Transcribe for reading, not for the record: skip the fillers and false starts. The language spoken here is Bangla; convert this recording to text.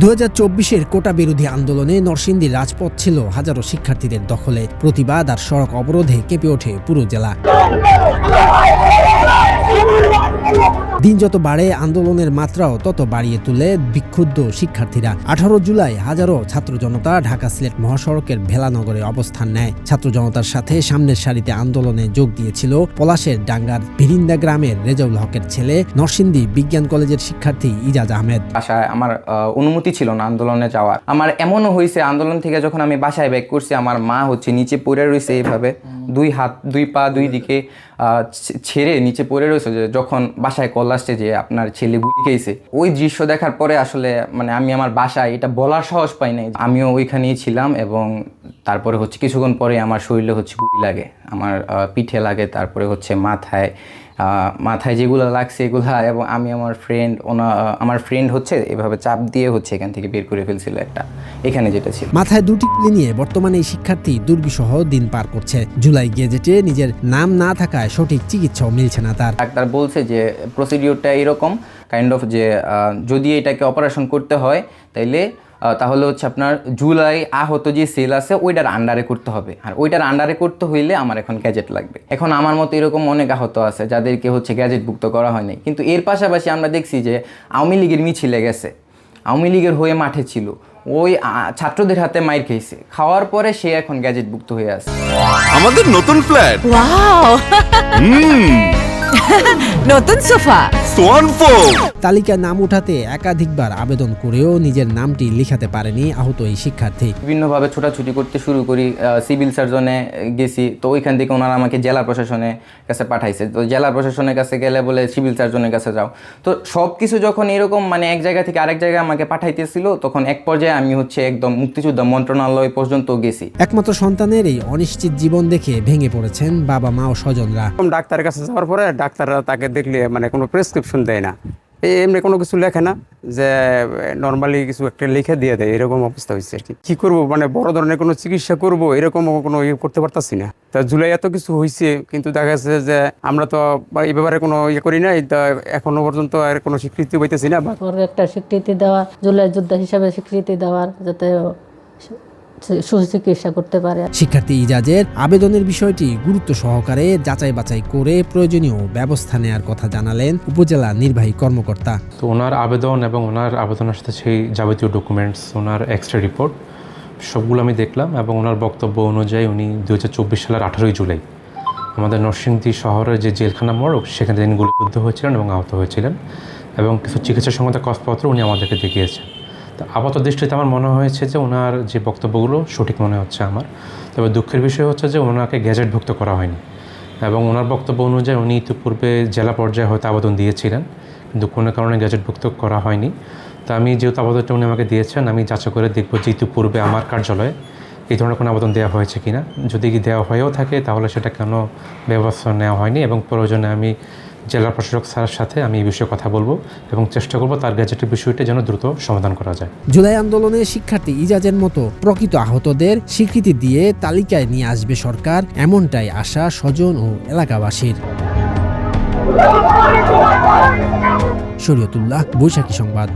2024-এর কোটা বিরোধী আন্দোলনে নরসিংদীর রাজপথ ছিল হাজারো শিক্ষার্থীদের দখলে। প্রতিবাদ আর সড়ক অবরোধে কেঁপে ওঠে পুরো জেলা। দিন যত বাড়ে আন্দোলনের মাত্রাও তত বাড়িয়ে তুলে বিক্ষুব্ধ শিক্ষার্থীরা। 18 জুলাই হাজারো ছাত্র জনতা ঢাকা সিলেট মহাসড়কের ভেলানগরে অবস্থান নেয়। ছাত্র জনতার সাথে সামনের সারিতে আন্দোলনে যোগ দিয়েছিল পলাশের ডাঙ্গার ভিরিন্দা গ্রামের রেজাউল হকের ছেলে, নরসিংদী বিজ্ঞান কলেজের শিক্ষার্থী ইজাজ আহমেদ। বাসায় আমার অনুমতি ছিল না আন্দোলনে যাওয়ার। আমার এমনও হয়েছে আন্দোলন থেকে যখন আমি বাসায় ব্যাক করছি, আমার মা নিচে পড়ে রয়েছে এইভাবে, দুই হাত দুই পা দুই দিকে ছেড়ে নিচে পড়ে রয়েছে। যে যখন বাসায় কল আসছে যে আপনার ছেলে গুলি খেয়েছে, ওই দৃশ্য দেখার পরে আসলে আমি আমার বাসায় এটা বলার সাহস পাই নাই। আমিও ওইখানেই ছিলাম এবং তারপরে কিছুক্ষণ পরে আমার শরীরে গুলি লাগে, আমার পিঠে লাগে, তারপরে মাথায় যেগুলো লাগছে এগুলা। এবং আমি আমার ফ্রেন্ড এভাবে চাপ দিয়ে এখান থেকে বের করে ফেলছিল একটা, এখানে যেটা ছিল। মাথায় দুটি গুলি নিয়ে বর্তমানে এই শিক্ষার্থী দুর্বিষহ দিন পার করছে। জুলাই গেজেটে নিজের নাম না থাকায় সঠিক চিকিৎসাও মিলছে না তার। ডাক্তার বলছে যে প্রসিডিওরটা এরকম যে যদি এটাকে অপারেশন করতে হয় তাহলে আপনার জুলাই আহত যে সেল আছে ওইটার আন্ডারে করতে হবে, আর ওইটার আন্ডারে করতে হইলে আমার এখন গ্যাজেট লাগবে। এখন আমার মতো এরকম অনেক আহত আছে যাদেরকে গ্যাজেটভুক্ত করা হয়নি। কিন্তু এর পাশাপাশি আমরা দেখছি যে আওয়ামী লীগের মিছিলে গেছে, আওয়ামী লীগের হয়ে মাঠে ছিল, ওই ছাত্রদের হাতে মাইর খেয়েছে, খাওয়ার পরে সে এখন গ্যাজেটভুক্ত হয়ে আছে। আমাদের নতুন ফ্ল্যাট, ওয়াও, নতুন সোফা, তালিকায় নাম উঠাতে একাধিকবার আবেদন করেও নিজের নামটি লিখাতে পারেনি আহত এই শিক্ষার্থী। বিভিন্নভাবে ছোটাছুটি করতে শুরু করি, সিভিল সার্জনে গেছি, তো ওইখান থেকে ওনারা আমাকে জেলা প্রশাসনের কাছে পাঠাইছে। তো জেলা প্রশাসনের কাছে গেলে বলে সিভিল সার্জনের কাছে যাও। তো সব কিছু যখন এরকম এক জায়গা থেকে আরেক জায়গায় আমাকে পাঠাইতেছিল, তখন এক পর্যায়ে আমি একদম মুক্তিযোদ্ধা মন্ত্রণালয় পর্যন্ত গেছি। একমাত্র সন্তানের এই অনিশ্চিত জীবন দেখে ভেঙে পড়েছেন বাবা মা ও স্বজনরা। ডাক্তারের কাছে যাওয়ার পরে ডাক্তাররা তাকে দেখলে কোনো প্রেসক্রিপশন দেয় না, এমনি কোনো কিছু লেখে না, যে নর্মালি কিছু একটা লিখে দিয়ে দেয়, এরকম অবস্থা হয়েছে আর কি। কি করবো, বড় ধরনের কোনো চিকিৎসা করবো এরকম কোনো করতে পারতাছি না। তা জুলাই এত কিছু হয়েছে, কিন্তু দেখা যাচ্ছে যে আমরা তো এই ব্যাপারে কোনো করি নাই, তা এখনো পর্যন্ত আর কোনো স্বীকৃতি পাইতেছি না। একটা স্বীকৃতি দেওয়া, জুলাই যোদ্ধা হিসাবে স্বীকৃতি দেওয়ার, যাতে সুচিকিৎসা করতে পারে। শিক্ষার্থী ইজাজের আবেদনের বিষয়টি গুরুত্ব সহকারে যাচাই বাছাই করে প্রয়োজনীয় ব্যবস্থা নেওয়ার কথা জানালেন উপজেলা নির্বাহী কর্মকর্তা। তো ওনার আবেদন এবং ওনার আবেদনের সাথে সেই যাবতীয় ডকুমেন্টস, ওনার এক্সরে রিপোর্ট সবগুলো আমি দেখলাম এবং ওনার বক্তব্য অনুযায়ী উনি 2024 সালের 18 জুলাই আমাদের নরসিংদী শহরের যে জেলখানা মোড়ক সেখানে তিনি গুলিবিদ্ধ হয়েছিলেন এবং আহত হয়েছিলেন, এবং কিছু চিকিৎসা সংক্রান্ত কাগজপত্র উনি আমাদেরকে দেখিয়েছেন। তো আপাত দৃষ্টিতে আমার মনে হয়েছে যে ওনার যে বক্তব্যগুলো সঠিক মনে হচ্ছে আমার। তবে দুঃখের বিষয় যে ওনাকে গ্যাজেটভুক্ত করা হয়নি, এবং ওনার বক্তব্য অনুযায়ী উনি ইতিপূর্বে জেলা পর্যায়ে হয়তো আবেদন দিয়েছিলেন, কিন্তু কোনো কারণে গ্যাজেটভুক্ত করা হয়নি। তো আমি যেহেতু আবেদনটা উনি আমাকে দিয়েছেন, আমি যাচাই করে দেখব যে ইতিপূর্বে আমার কার্যালয়ে এই ধরনের কোনো আবেদন দেওয়া হয়েছে কিনা। যদি দেওয়া হয়েও থাকে তাহলে সেটা কেন ব্যবস্থা নেওয়া হয়নি, এবং প্রয়োজনে আমি জেলা প্রশাসক স্যারের সাথে আমি এই বিষয়ে কথা বলবো এবং চেষ্টা করব তার গ্যাজেটের বিষয়টি যেন দ্রুত সমাধান করা যায়। জুলাই আন্দোলনে শিক্ষার্থী ইজাজের মতো প্রকৃত আহতদের স্বীকৃতি দিয়ে তালিকায় নিয়ে আসবে সরকার, এমনটাই আশা স্বজন ও এলাকাবাসীর। শরীয়তুল্লাহ, বৈশাখী সংবাদ।